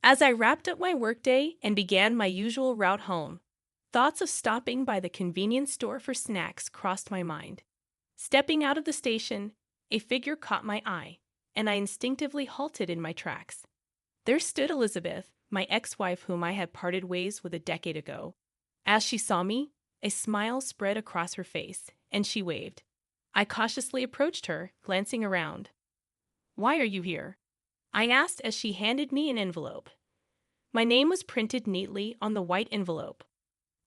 As I wrapped up my workday and began my usual route home, thoughts of stopping by the convenience store for snacks crossed my mind. Stepping out of the station, a figure caught my eye, and I instinctively halted in my tracks. There stood Elizabeth, my ex-wife whom I had parted ways with a decade ago. As she saw me, a smile spread across her face, and she waved. I cautiously approached her, glancing around. "Why are you here?" I asked as she handed me an envelope. My name was printed neatly on the white envelope.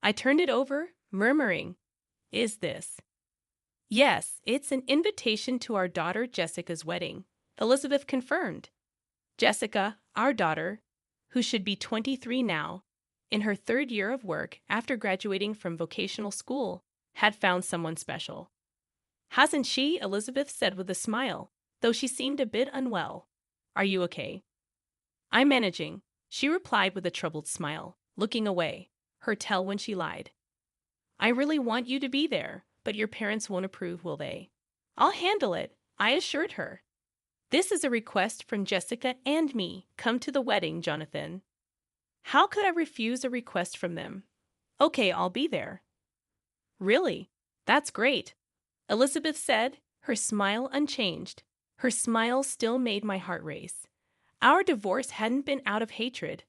I turned it over, murmuring, "Is this?" "Yes, it's an invitation to our daughter Jessica's wedding," Elizabeth confirmed. Jessica, our daughter, who should be 23 now, in her third year of work after graduating from vocational school, had found someone special. "Hasn't she?" Elizabeth said with a smile, though she seemed a bit unwell. "Are you okay?" "I'm managing," she replied with a troubled smile, looking away, her tell when she lied. "I really want you to be there, but your parents won't approve, will they?" "I'll handle it," I assured her. "This is a request from Jessica and me. Come to the wedding, Jonathan." How could I refuse a request from them? "Okay, I'll be there." "Really? That's great," Elizabeth said, her smile unchanged. Her smile still made my heart race. Our divorce hadn't been out of hatred.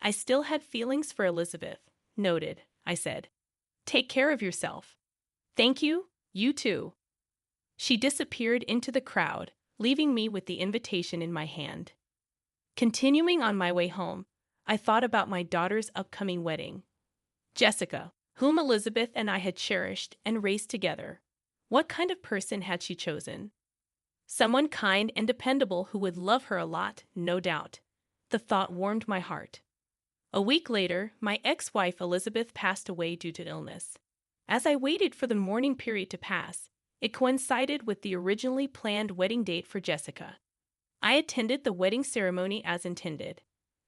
I still had feelings for Elizabeth. "Noted," I said. "Take care of yourself." "Thank you, you too." She disappeared into the crowd, leaving me with the invitation in my hand. Continuing on my way home, I thought about my daughter's upcoming wedding. Jessica, whom Elizabeth and I had cherished and raised together. What kind of person had she chosen? Someone kind and dependable who would love her a lot, no doubt. The thought warmed my heart. A week later, my ex-wife Elizabeth passed away due to illness. As I waited for the mourning period to pass, it coincided with the originally planned wedding date for Jessica. I attended the wedding ceremony as intended.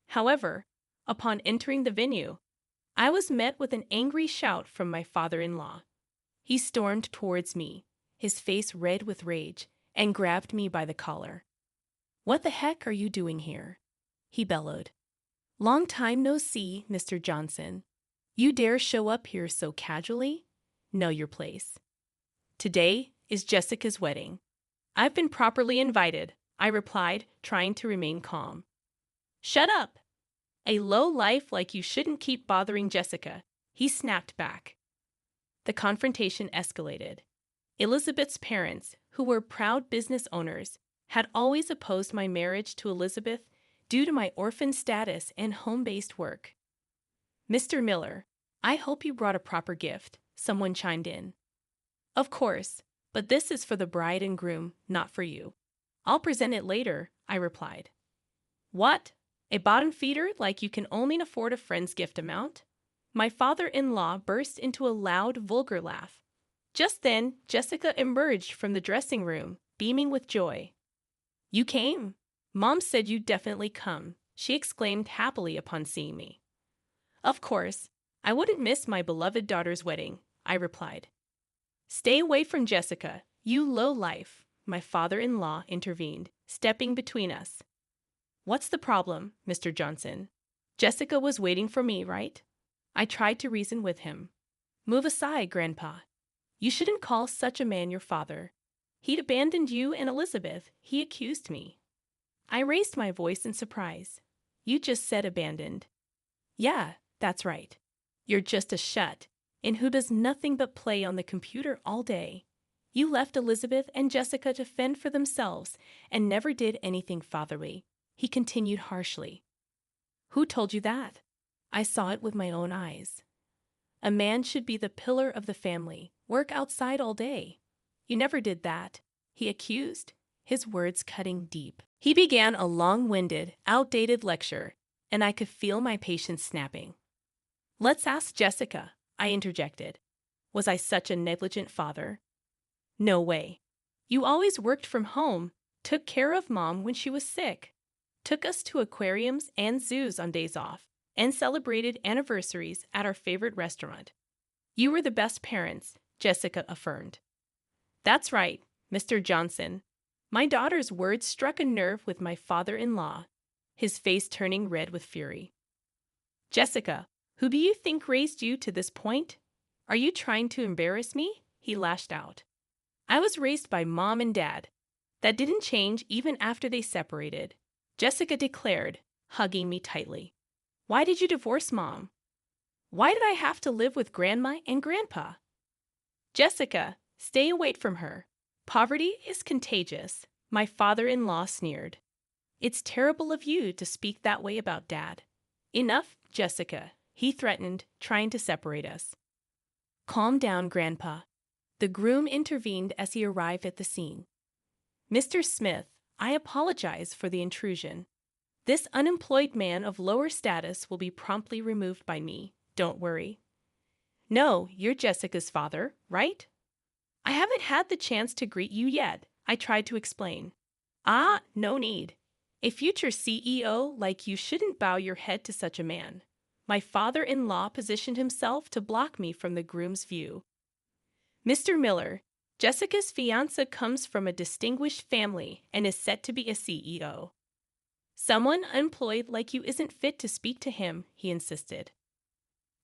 However, upon entering the venue, I was met with an angry shout from my father-in-law. He stormed towards me, his face red with rage, and grabbed me by the collar. "What the heck are you doing here?" he bellowed. "Long time no see, Mr. Johnson. You dare show up here so casually? Know your place. Today is Jessica's wedding. I've been properly invited," I replied, trying to remain calm. "Shut up! A low life like you shouldn't keep bothering Jessica," he snapped back. The confrontation escalated. Elizabeth's parents, who were proud business owners, had always opposed my marriage to Elizabeth due to my orphan status and home-based work. "Mr. Miller, I hope you brought a proper gift," someone chimed in. "Of course, but this is for the bride and groom, not for you. I'll present it later," I replied. "What? A bottom feeder like you can only afford a friend's gift amount?" My father-in-law burst into a loud, vulgar laugh. Just then, Jessica emerged from the dressing room, beaming with joy. "You came? Mom said you'd definitely come," she exclaimed happily upon seeing me. "Of course, I wouldn't miss my beloved daughter's wedding," I replied. "Stay away from Jessica, you low-life," my father-in-law intervened, stepping between us. "What's the problem, Mr. Johnson? Jessica was waiting for me, right?" I tried to reason with him. "Move aside, Grandpa. You shouldn't call such a man your father. He'd abandoned you and Elizabeth, he accused me." I raised my voice in surprise. "You just said abandoned." "Yeah, that's right. You're just a shut in who does nothing but play on the computer all day. You left Elizabeth and Jessica to fend for themselves and never did anything fatherly," he continued harshly. "Who told you that?" I saw it with my own eyes. "A man should be the pillar of the family, work outside all day. You never did that," he accused, his words cutting deep. He began a long-winded, outdated lecture, and I could feel my patience snapping. "Let's ask Jessica," I interjected. "Was I such a negligent father?" "No way. You always worked from home, took care of Mom when she was sick, took us to aquariums and zoos on days off, and celebrated anniversaries at our favorite restaurant. You were the best parents," Jessica affirmed. "That's right, Mr. Johnson." My daughter's words struck a nerve with my father-in-law. his face turning red with fury. Jessica, who do you think raised you to this point? Are you trying to embarrass me? He lashed out. I was raised by Mom and Dad. That didn't change even after they separated, Jessica declared, hugging me tightly. Why did you divorce Mom? Why did I have to live with Grandma and Grandpa? Jessica, stay away from her. Poverty is contagious, my father-in-law sneered. It's terrible of you to speak that way about Dad. Enough, Jessica, he threatened, trying to separate us. Calm down, Grandpa. The groom intervened as he arrived at the scene. Mr. Smith, I apologize for the intrusion. This unemployed man of lower status will be promptly removed by me. Don't worry. No, you're Jessica's father, right? I haven't had the chance to greet you yet, I tried to explain. Ah, no need. A future CEO like you shouldn't bow your head to such a man. My father-in-law positioned himself to block me from the groom's view. Mr. Miller, Jessica's fiancé comes from a distinguished family and is set to be a CEO. Someone unemployed like you isn't fit to speak to him, he insisted.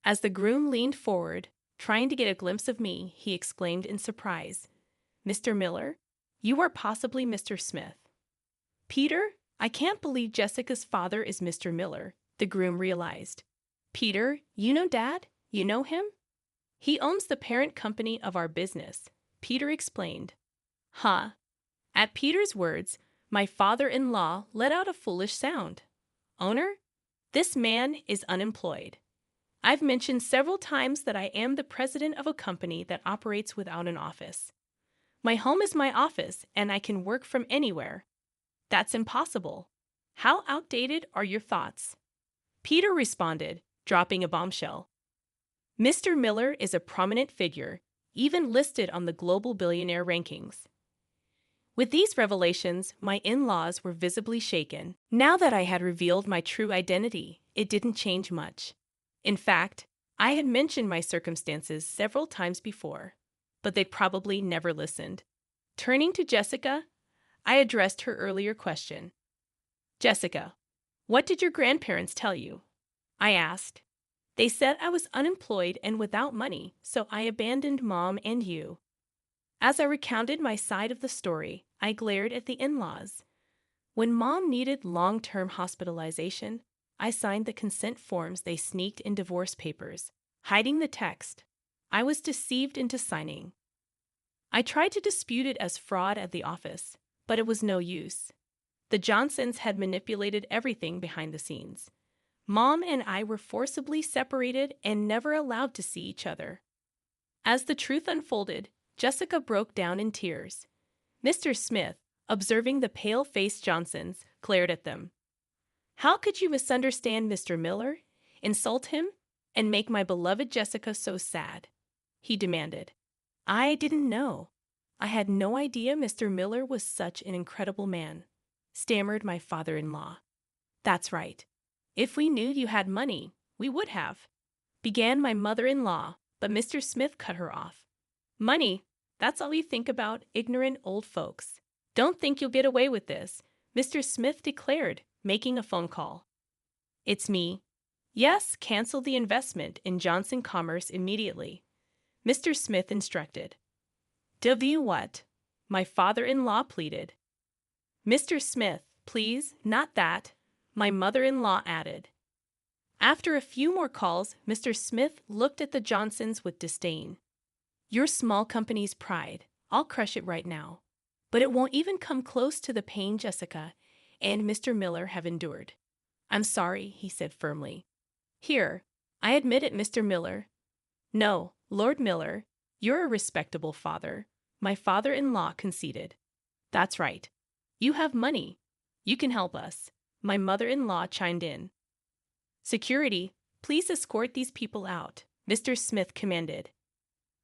As the groom leaned forward, trying to get a glimpse of me, he exclaimed in surprise, Mr. Miller, you are possibly Mr. Smith. Peter, I can't believe Jessica's father is Mr. Miller, the groom realized. Peter, you know Dad? You know him? He owns the parent company of our business, Peter explained. Huh. At Peter's words, my father-in-law let out a foolish sound. Owner? This man is unemployed. I've mentioned several times that I am the president of a company that operates without an office. My home is my office, and I can work from anywhere. That's impossible. How outdated are your thoughts? Peter responded, dropping a bombshell. Mr. Miller is a prominent figure, even listed on the global billionaire rankings. With these revelations, my in-laws were visibly shaken. Now that I had revealed my true identity, it didn't change much. In fact, I had mentioned my circumstances several times before, but they'd probably never listened. Turning to Jessica, I addressed her earlier question. Jessica, what did your grandparents tell you? I asked. They said I was unemployed and without money, so I abandoned Mom and you. As I recounted my side of the story, I glared at the in-laws. When Mom needed long-term hospitalization, I signed the consent forms they sneaked in divorce papers, hiding the text. I was deceived into signing. I tried to dispute it as fraud at the office, but it was no use. The Johnsons had manipulated everything behind the scenes. Mom and I were forcibly separated and never allowed to see each other. As the truth unfolded, Jessica broke down in tears. Mr. Smith, observing the pale-faced Johnsons, glared at them. How could you misunderstand Mr. Miller, insult him, and make my beloved Jessica so sad? He demanded. I didn't know. I had no idea Mr. Miller was such an incredible man, stammered my father-in-law. That's right. If we knew you had money, we would have, began my mother-in-law, but Mr. Smith cut her off. Money, that's all you think about, ignorant old folks. Don't think you'll get away with this, Mr. Smith declared, making a phone call. It's me. Yes, cancel the investment in Johnson Commerce immediately, Mr. Smith instructed. Do what? My father-in-law pleaded. Mr. Smith, please, not that, my mother-in-law added. After a few more calls, Mr. Smith looked at the Johnsons with disdain. Your small company's pride. I'll crush it right now. But it won't even come close to the pain Jessica and Mr. Miller have endured. I'm sorry, he said firmly. Here, I admit it, Mr. Miller. No, Lord Miller, you're a respectable father, my father-in-law conceded. That's right. You have money. You can help us, my mother-in-law chimed in. Security, please escort these people out, Mr. Smith commanded.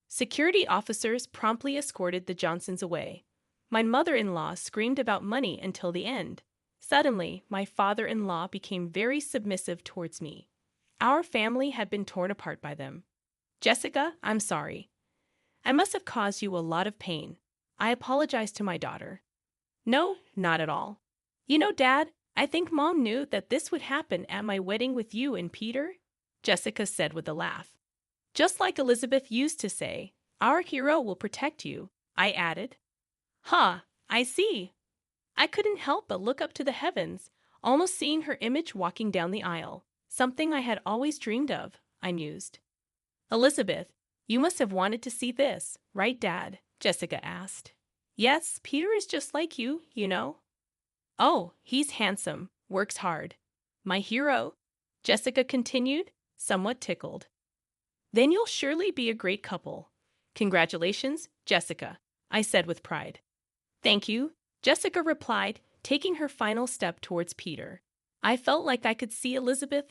Security officers promptly escorted the Johnsons away. My mother-in-law screamed about money until the end. Suddenly, my father-in-law became very submissive towards me. Our family had been torn apart by them. Jessica, I'm sorry. I must have caused you a lot of pain. I apologize to my daughter. No, not at all. You know, Dad, I think Mom knew that this would happen at my wedding with you and Peter, Jessica said with a laugh. Just like Elizabeth used to say, our hero will protect you, I added. Huh, I see. I couldn't help but look up to the heavens, almost seeing her image walking down the aisle, something I had always dreamed of, I mused. Elizabeth, you must have wanted to see this, right, Dad? Jessica asked. Yes, Peter is just like you, you know. Oh, he's handsome, works hard. My hero, Jessica continued, somewhat tickled. Then you'll surely be a great couple. Congratulations, Jessica, I said with pride. Thank you, Jessica replied, taking her final step towards Peter. I felt like I could see Elizabeth